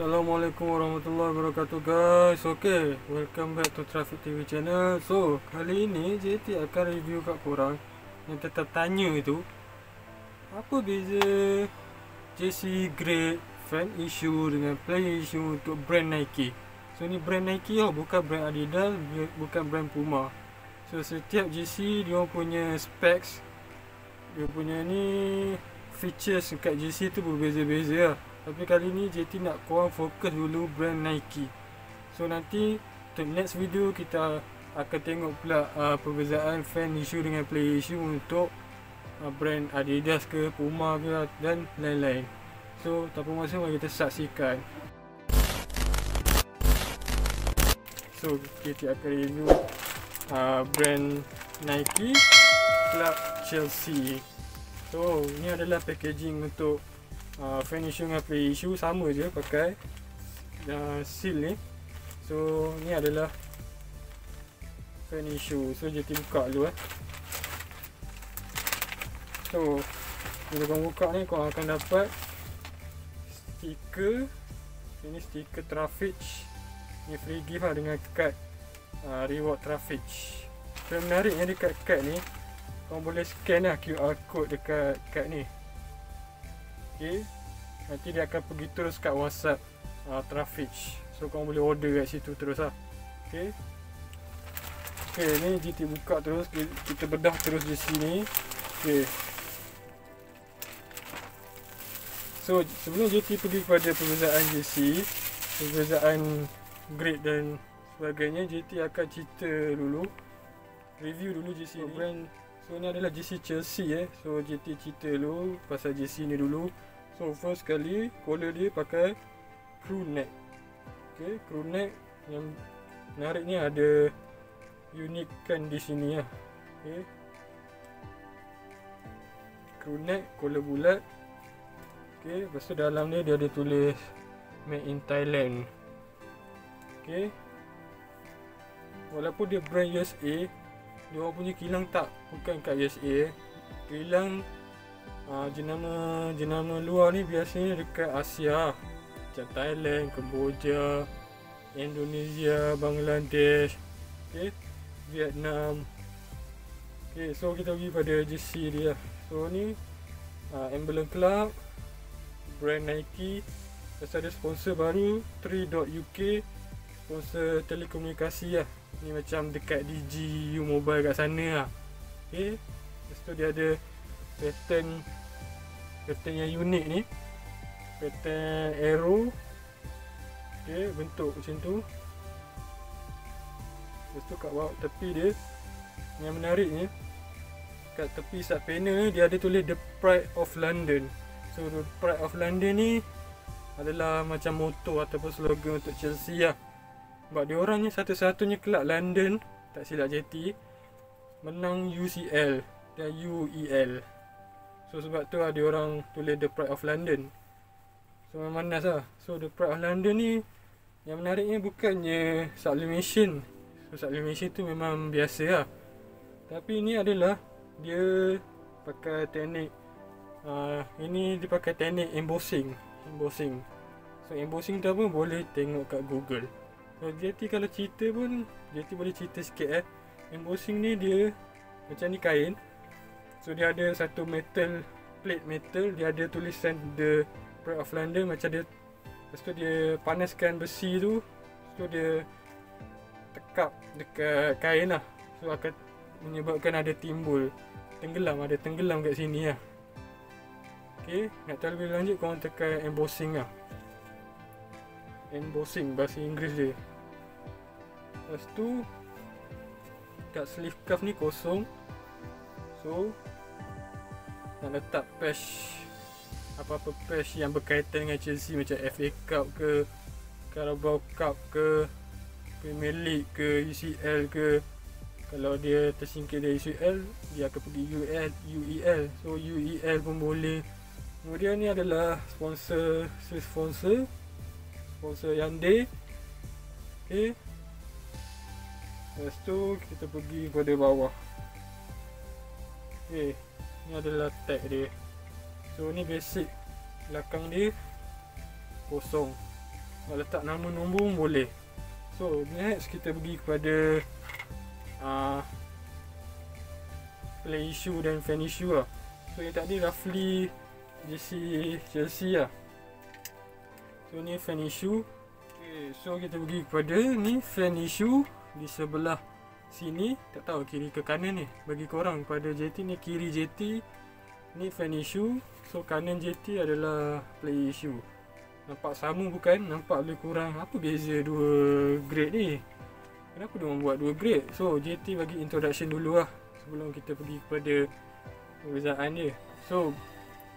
Assalamualaikum warahmatullahi wabarakatuh guys. Okay, welcome back to Traffic TV channel. So, kali ini JT akan review kat korang yang tetap tanya itu, apa beza JC Grade fan issue dengan play issue untuk brand Nike. So, ni brand Nike bukan brand Adidas, bukan brand Puma. So, setiap JC dia punya specs, dia punya ni features kat JC tu berbeza-beza lah. Tapi kali ni JT nak korang fokus dulu brand Nike. So nanti untuk next video kita akan tengok pula perbezaan fan issue dengan play issue untuk brand Adidas ke, Puma ke dan lain-lain. So tanpa masa mari kita saksikan. So kita akan review brand Nike Club Chelsea. So ni adalah packaging untuk fan issue dengan play issue, sama je pakai seal ni. So ni adalah fan issue. So JT buka dulu So bila korang buka ni, korang akan dapat stiker. Ini stiker Traffic. Ni free gift lah dengan kad reward Traffic. So menariknya dekat kad ni, korang boleh scan lah QR code dekat kad ni. Okay. Nanti dia akan pergi terus kat WhatsApp Traffic. So korang boleh order kat situ terus lah. Okay. Okay, ni JT buka terus. Kita bedah terus di sini. Okay. So sebelum JT pergi kepada perbezaan JC, perbezaan grade dan sebagainya, JT akan cerita dulu, review dulu JC ni. Brand. So ni adalah JC Chelsea So JT cerita dulu pasal JC ni dulu. So first kali collar dia pakai crew neck. Okay, crew neck yang menarik ni ada unikan di sini lah. Okay, crew neck, collar bulat. Okay, lepas tu dalam dia ada tulis made in Thailand. Okay, walaupun dia brand USA, dia orang punya kilang tak bukan kat USA. Kilang jenama luar ni biasanya dekat Asia, macam Thailand, Kemboja, Indonesia, Bangladesh, okay, Vietnam. Okay, so kita pergi pada JC dia. So ni emblem club, brand Nike. Lepas ada sponsor baru 3.UK, sponsor telekomunikasi lah. Ni macam dekat DGU Mobile kat sana lah. Okay, lepas tu dia ada pattern yang unik ni, pattern arrow. Okay, bentuk macam tu. Lepas tu kat bawah tepi dia, yang menariknya, kat tepi side panel ni dia ada tulis The Pride of London. So The Pride of London ni adalah macam motto ataupun slogan untuk Chelsea lah. Sebab dia orang ni satu-satunya kelab London, tak silap JT, menang UCL dan UEL. So sebab tu ada orang tulis The Pride of London. So memang manas lah. So The Pride of London ni, yang menariknya bukannya sublimation. So sublimation tu memang biasa lah. Tapi ini adalah dia pakai teknik ini dia pakai teknik embossing. So embossing tu apa boleh tengok kat Google. So JT kalau cerita pun JT boleh cerita sikit Embossing ni dia macam ni kain. So dia ada satu plate metal, dia ada tulisan The Pride of London macam dia. Lepas tu dia panaskan besi tu, so dia tekap dekat kain lah. So akan menyebabkan ada timbul ada tenggelam kat sini lah. Okay, nak tahu lebih lanjut korang tekan embossing lah. Embossing bahasa Inggeris dia. Lepas tu kat sleeve cuff ni kosong. So nak letak patch, apa-apa patch yang berkaitan dengan Chelsea macam FA Cup ke, Carabao Cup ke, Premier League ke, UCL ke. Kalau dia tersingkir dari UCL, dia akan pergi UEL. So UEL pun boleh. Kemudian ni adalah sponsor Hyundai. Okay. Lepas tu kita pergi pada bawah. Okay, ni adalah tag dia. So ni basic belakang dia kosong. Nak letak nama nombor pun boleh. So next kita pergi kepada play issue dan fan issue lah. So yang tadi roughly jersey Chelsea lah. So ni fan issue. Okay, so kita pergi kepada ni fan issue di sebelah sini. Tak tahu kiri ke kanan ni. Bagi korang pada JT ni kiri JT, ni fan issue. So kanan JT adalah play issue. Nampak sama bukan? Nampak lebih kurang. Apa beza dua grade ni? Kenapa dia orang buat dua grade? So JT bagi introduction dulu lah sebelum kita pergi kepada perbezaan dia. So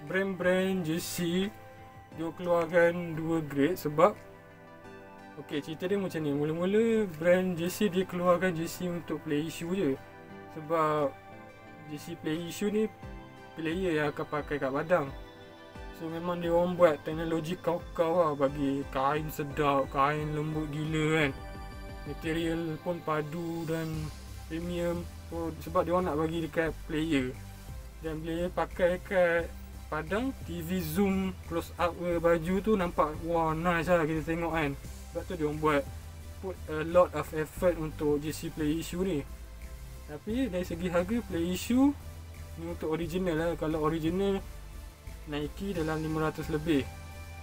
brand-brand jersey dia keluarkan dua grade sebab cerita dia macam ni. Mula-mula brand jersey dia keluarkan jersey untuk play issue je. Sebab jersey play issue ni player yang akan pakai kat padang. So memang dia orang buat teknologi kau-kau lah, bagi kain sedap, kain lembut gila kan. Material pun padu dan premium. So sebab dia orang nak bagi dekat player. Dan player pakai kat padang, TV zoom close up ke baju tu nampak wah nice lah kita tengok kan. Sebab tu dia orang buat put a lot of effort untuk jersey play issue ni. Tapi dari segi harga play issue ni untuk original lah. Kalau original Nike dalam 500 lebih.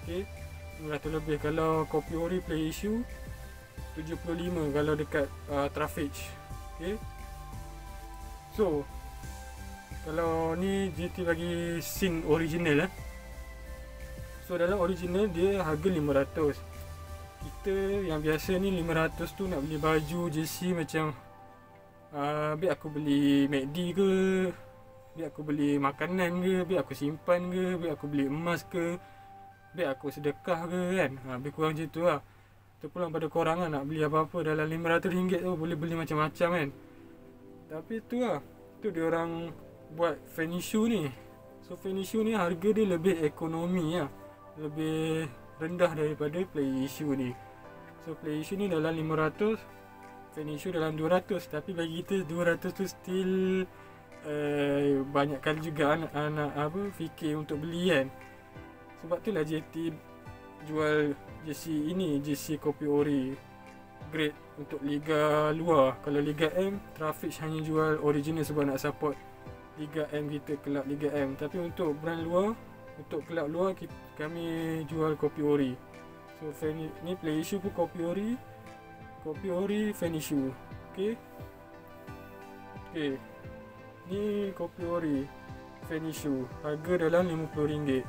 Okay, 500 lebih. Kalau kopi ori play issue 75 kalau dekat Traffic. Okay, so kalau ni JT bagi scene original lah. So dalam original dia harga 500. Kita yang biasa ni 500 tu nak beli baju jersey macam biar aku beli McD ke, biar aku beli makanan ke, biar aku simpan ke, biar aku beli emas ke, biar aku sedekah ke kan. Lebih kurang macam tu lah. Terpulang pada korang lah, nak beli apa-apa dalam RM500 tu boleh beli macam-macam kan. Tapi tu lah, tu dia orang buat fan issue ni. So fan issue ni harga dia lebih ekonomi lah, lebih rendah daripada play issue ni. So play issue ni dalam 500, fan issue dalam 200. Tapi bagi kita 200 tu still banyak kali juga anak fikir untuk beli kan. Sebab tu lah JT jual jersey ini, jersey kopi ori grade untuk liga luar. Kalau liga M, Traffic hanya jual original sebab nak support liga M kita, kelab liga M. Tapi untuk brand luar, untuk kelab luar kami jual kopi ori. So fan ni play issue pun kopi ori fan issue. Okay, ni kopi ori fan issue, harga dalam RM50.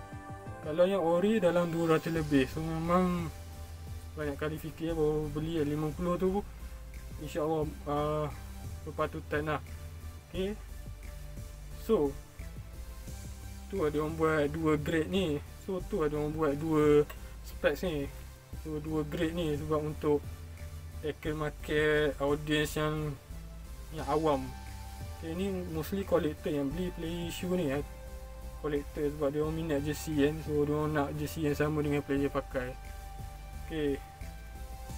Kalau yang ori dalam 200 lebih. So memang banyak kali fikir baru beli 50 tu InsyaAllah berpatutan lah. Okay, so tu ada orang buat dua grade ni. So tu ada orang buat dua specs ni. So dua grade ni sebab untuk tackle market audience yang awam. Okay, ni mostly collector yang beli play issue ni collector sebab dia orang minat jersey kan. So dia orang nak jersey yang sama dengan player pakai. Okay,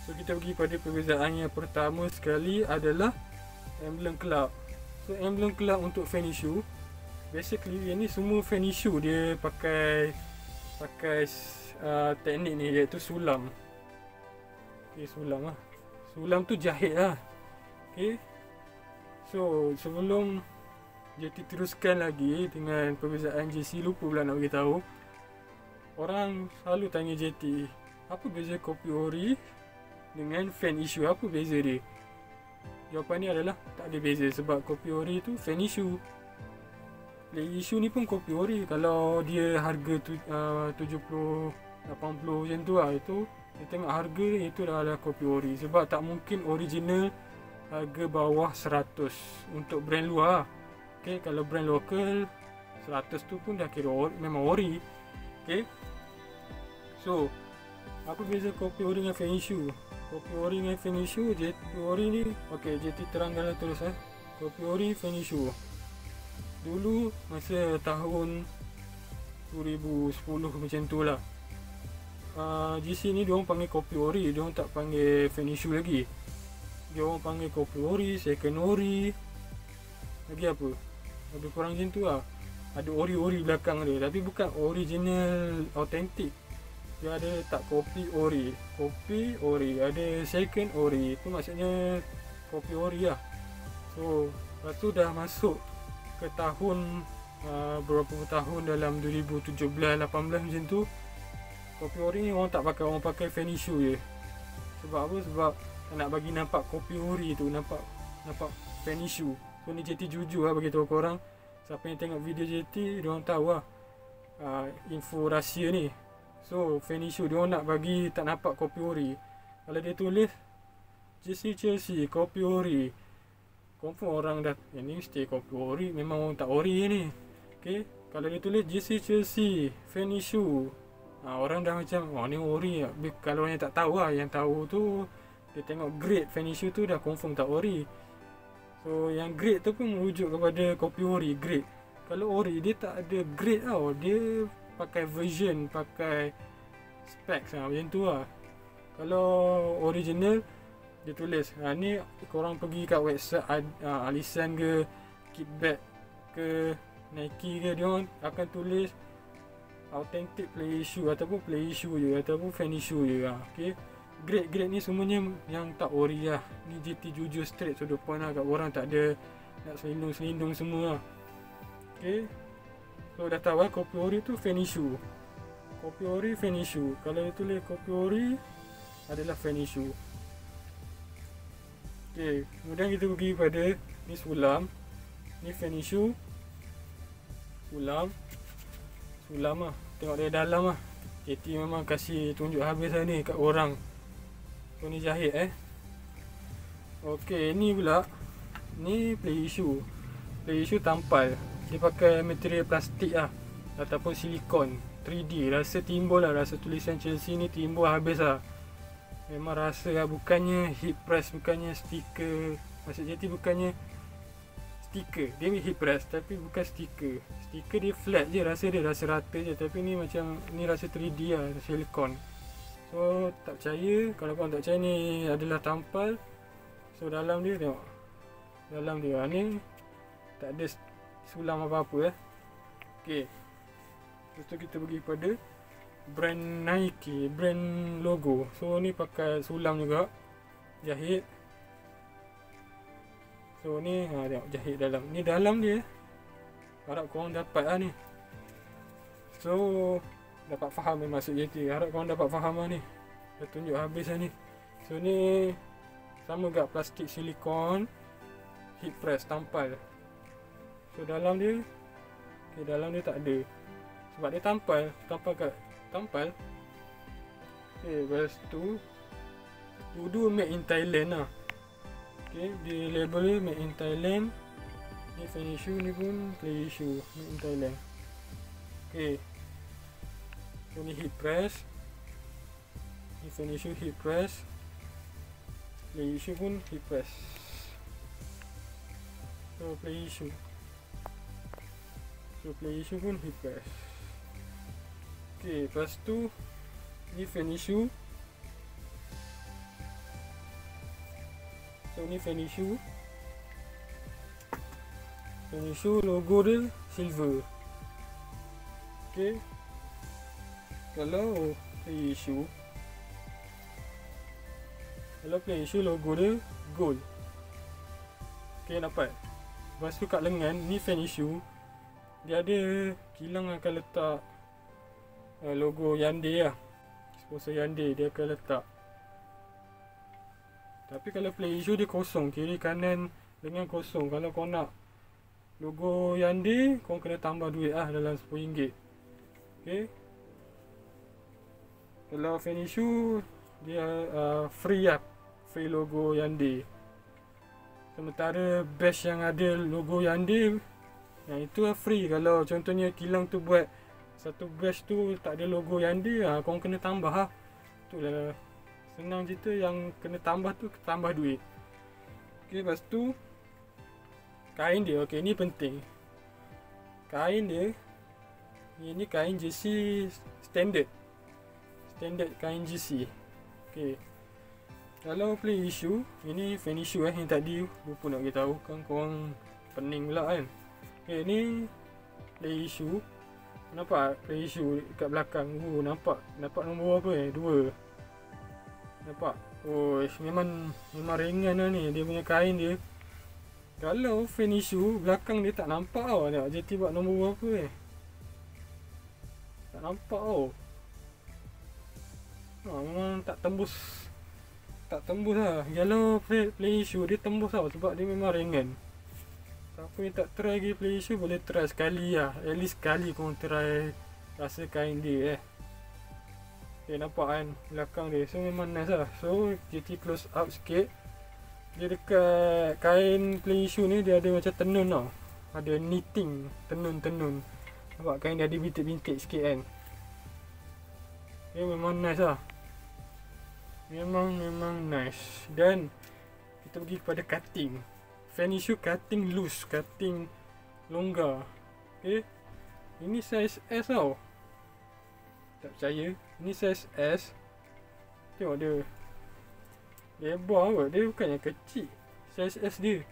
so kita pergi pada perbezaan yang pertama sekali adalah emblem club. So emblem club untuk fan issue, basically yang ni semua fan issue dia pakai teknik ni iaitu sulam. Okay, sulam lah. Sulam tu jahit lah. Okay, so sebelum JT teruskan lagi dengan perbezaan jersey, lupa pula nak beritahu. Orang selalu tanya JT, apa beza kopi ori dengan fan issue, apa beza dia? Jawapan ni adalah tak ada beza sebab kopi ori tu fan issue. Play issue ni pun kopi ori. Kalau dia harga 70, 80 macam tu lah, itu dia tengok harga itu adalah kopi ori. Sebab tak mungkin original harga bawah 100 untuk brand luar. Okay, kalau brand lokal 100 tu pun dah kira memang ori. Okay, so apa beza kopi ori dengan fan issue? Kopi ori dengan fan issue, JT ori ni, okay, JT terangkanlah terus kopi ori fan issue. Dulu masa tahun 2010 macam tu lah, GC ni diorang panggil kopi ori, diorang tak panggil fan issue lagi. Diorang panggil kopi ori, second ori, lagi apa, lebih kurang macam tu lah. Ada ori-ori belakang dia, tapi bukan original, autentik. dia ada letak kopi ori. Kopi ori, ada second ori. Itu maksudnya kopi ori lah. So, lepas tu dah masuk ke tahun berapa tahun dalam 2017-18 macam tu. Kopi ori ni orang tak pakai, orang pakai Fenishu je. Sebab apa? Sebab nak bagi nampak kopi ori tu, nampak Fenishu. So ni JT jujur lah bagi tahu korang. Siapa yang tengok video JT, diorang tahu lah info rahsia ni. So Fenishu diorang nak bagi tak nampak kopi ori. Kalau dia tulis jersey Chelsea kopi ori, confirm orang dah ni mesti kopi ori, memang orang tak ori ni. Okay, kalau dia tulis jersey Chelsea Fenishu, orang dah macam ni ori lah. Kalau orang yang tak tahu lah, yang tahu tu dia tengok grade Fenishu tu dah confirm tak ori. So yang grade tu pun merujuk kepada kopi ori grade. Kalau ori dia tak ada grade tau, dia pakai version, pakai specs lah, macam tu lah. Kalau original dia tulis ni korang pergi kat website Alisan ke Kitback ke Nike ke, dia orang akan tulis authentic play issue ataupun play issue je ataupun fan issue je lah. Okay, grade ni semuanya yang tak ori lah. Ni JT jujur straight to the point lah, kat orang tak ada nak selindung semua lah. Okay, so dah tahu lah kopi ori tu fan issue. Kopi ori fan issue. Kalau dia tulis kopi ori adalah fan issue. Okay, kemudian kita pergi pada ni sulam. Ni fan issue. Sulam lah, tengok dari dalam lah. JT memang kasih tunjuk habis lah ni kat orang. So ni jahit Okay, ni pula ni play issue. Play issue tampal. Dia pakai material plastik lah ataupun silikon 3D. Rasa timbul lah, rasa tulisan Chelsea ni timbul habis lah. Memang rasa lah, bukannya heat press, bukannya stiker. Maksud JT bukannya stiker, dia heat press tapi bukan stiker. Stiker dia flat je, dia rasa rata je. Tapi ni macam ni rasa 3D lah, silikon. So tak percaya, kalau korang tak percaya ni adalah tampal. So dalam dia tengok, dalam dia ni tak ada sulam apa-apa Okay, lepas tu kita pergi pada brand Nike, brand logo. So ni pakai sulam juga, jahit. So ni tengok jahit dalam. Ni dalam dia. Harap korang dapat lah ni. So dapat faham ni maksud JT. Harap korang dapat faham lah ni. Dah tunjuk habis lah ni. So ni sama gak plastik silikon, heat press tampal. So dalam dia, okay, dalam dia tak ada. Sebab dia tampal kat tampal. Okay, lepas tu dua made in Thailand lah. Okay, di label ni made in Thailand. Ni fan issue ni pun play issue, made in Thailand. Okay, so ni heat press. Ni fan issue heat press. Play issue pun heat press. So play issue. So play issue pun heat press. Okay, lepas tu ni fan issue. So ni fan issue. Fan issue logo dia silver. Okay, kalau play issue, logo dia gold. Okay, dapat. Lepas tu kat lengan ni fan issue, dia ada kilang akan letak logo Hyundai lah, sponsor Hyundai dia akan letak. Tapi kalau play issue dia kosong, kiri kanan lengan kosong. Kalau kau nak logo Hyundai, kau kena tambah duit lah dalam RM10. Okay, kalau fan issue dia free lah, free logo Hyundai. Sementara badge yang ada logo Hyundai, yang itu lah free. Kalau contohnya kilang tu buat satu badge tu tak ada logo Hyundai, kau kena tambah lah. Itulah senang cerita, yang kena tambah tu tambah duit. Okay, lepas tu kain dia. Okay, ni penting. Kain dia, ini kain jersey standard kain jersey. Okay, kalau play issue, ini fan issue yang tadi lupa nak beritahu kan, korang pening pula kan. Okay, ni play issue. Nampak play issue kat belakang. Nampak nombor apa ni? 2. Nampak? Oh, memang ringan lah ni. Dia punya kain dia. Kalau fan issue belakang dia tak nampak tau. Tengok JT buat nombor berapa ni. Tak nampak tau. Memang tak tembus lah. Kalau play issue dia tembus tau. Sebab dia memang ringan. Siapa yang tak try lagi play issue boleh try sekali lah. At least sekali korang try rasa kain dia Okay, nampak kan belakang dia. So memang nice lah. So JT close up sikit. Dia dekat kain play issue ni dia ada macam tenun tau. Ada knitting, tenun. Nampak kain dia ada bintik-bintik sikit kan. Dia memang nice lah. Memang nice. Dan kita pergi kepada cutting. Fan issue cutting loose, cutting longgar. Okay. Ini size S tau. Tak percaya. Ini size S. Tengok dia. Lebar kot. Dia bukannya kecil. Size S dia.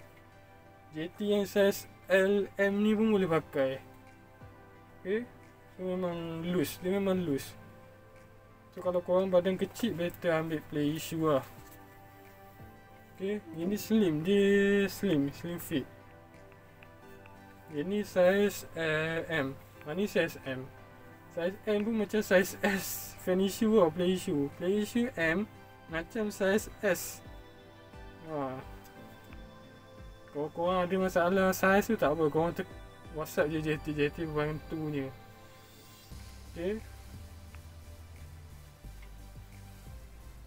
JT yang size LM ni pun boleh pakai. Okay. So memang loose. Dia memang loose. So kalau korang badan kecil, better ambil play issue lah. Okay. Ini slim. Dia slim fit. Ini size M. Ini size M. Size M pun macam size S. Fan issue lah, play issue. Play issue M macam size S. Kalau korang ada masalah size tu tak apa, korang WhatsApp je JT bantunya. Okay.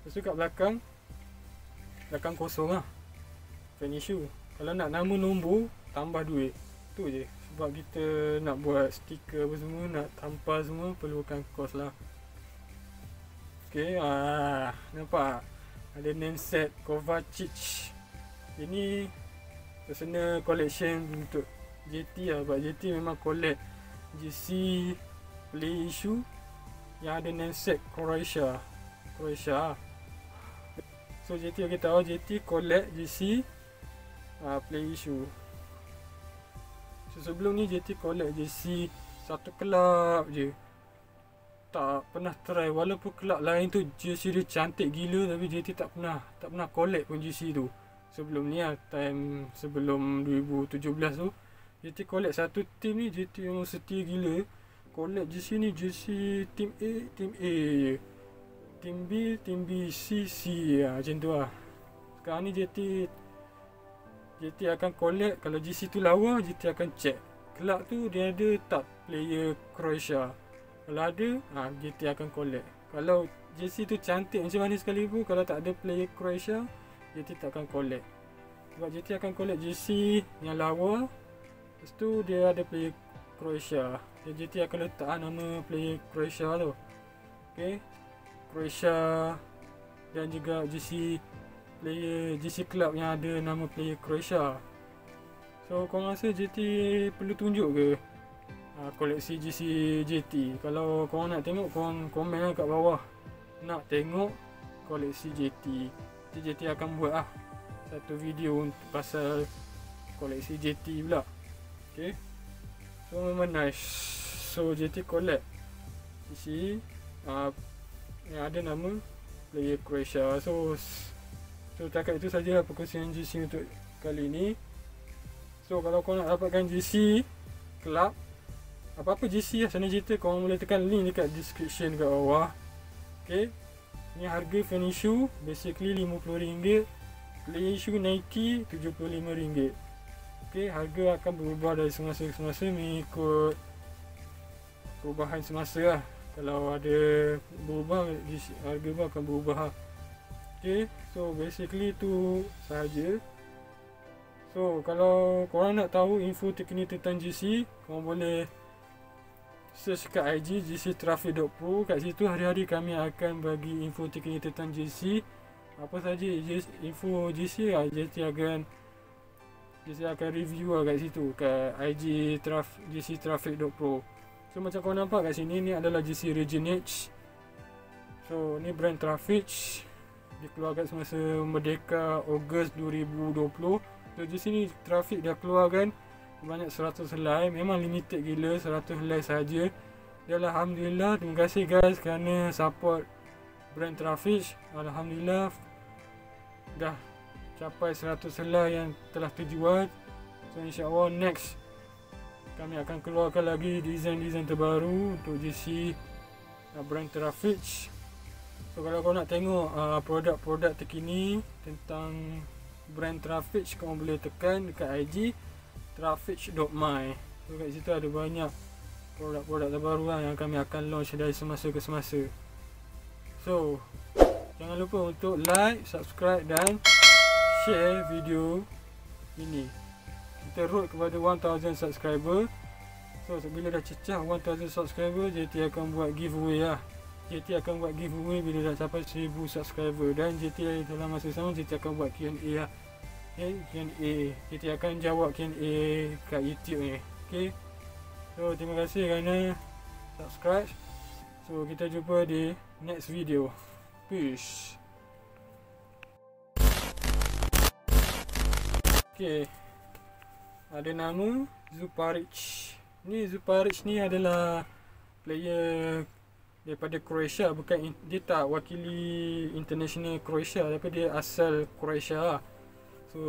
Lepas tu kat belakang kosong lah. Fan issue. Kalau nak nama nombor, tambah duit. Tu je. Sebab kita nak buat stiker apa semua, nak tampal semua, perlukan kos lah. Okay, nampak? Ada name set Kovacic. Ini personal collection untuk JT lah. Sebab JT memang collect GC play issue yang ada name set Croatia. So JT bagi tahu JT collect GC play issue. So sebelum ni JT collect GC satu kelab je. Tak pernah try. Walaupun kelab lain tu GC dia cantik gila, tapi JT tak pernah collect pun GC tu. Sebelum ni lah, time sebelum 2017 tu, JT collect satu team ni. JT memang setia gila. Collect GC ni, GC team A je. Team B, C lah, macam tu lah. Sekarang ni JT akan collect. Kalau GC tu lawa, JT akan check kelab tu dia ada tak player Croatia. Kalau ada, JT akan collect. Kalau GC tu cantik macam mana sekalipun, kalau tak ada player Croatia, JT tak akan collect. Sebab JT akan collect GC yang lawa, lepas tu dia ada player Croatia. JT akan letak nama player Croatia tu. Okay, Croatia. Dan juga GC club yang ada nama player Croatia. So korang rasa JT perlu tunjuk ke koleksi GC JT? Kalau korang nak tengok, korang komen lah kat bawah nak tengok koleksi JT. JT akan buat satu video pasal koleksi JT pula. Okay, so memang nice. So JT collect GC yang ada nama player Croatia. So takat itu saja perkongsian GC untuk kali ini. So kalau korang nak dapatkan GC club, apa-apa GC lah, sana cerita, korang boleh tekan link dekat description kat bawah. Okay, ni harga fan issue basically RM50, play issue Nike RM75. Okay, harga akan berubah dari semasa ke semasa mengikut perubahan semasa lah. Kalau ada berubah, harga pun akan berubah lah. Okay, so basically tu sahaja. So kalau korang nak tahu info terkini tentang GC, korang boleh search kat IG gctraffic.pro. Kat situ hari-hari kami akan bagi info terkini tentang GC. Apa saja info GC, JT akan review lah kat situ, kat IG gctraffic.pro. So macam korang nampak kat sini, ni adalah GC Region H. So ni brand Traffic, dikeluarkan semasa Merdeka Ogos 2020. So di sini Traffic dah keluarkan banyak 100 helai. Memang limited gila, 100 helai saja. Dan alhamdulillah, terima kasih guys kerana support brand Trafish. Alhamdulillah dah capai 100 helai yang telah terjual. So insya-Allah next kami akan keluarkan lagi design-design terbaru untuk GC brand Trafish. So kalau kau nak tengok produk-produk terkini tentang brand Trafish, kau boleh tekan dekat IG trafish.my. So kat situ ada banyak produk-produk terbaru yang kami akan launch dari semasa ke semasa. So jangan lupa untuk like, subscribe dan share video ini. Kita road kepada 1000 subscriber. So bila dah cecah 1000 subscriber, JT akan buat giveaway lah. JT akan buat giveaway bila dah capai 1000 subscriber. Dan JT dalam masa sama JT akan buat Q&A lah. Okay, Q&A. JT akan jawab Q&A kat YouTube ni. Okay. So terima kasih kerana subscribe. So kita jumpa di next video. Peace. Okay, ada nama Zuparic. Ni Zuparic ni adalah player daripada Croatia. Bukan, dia tak wakili international Croatia, tapi dia asal Croatia lah. So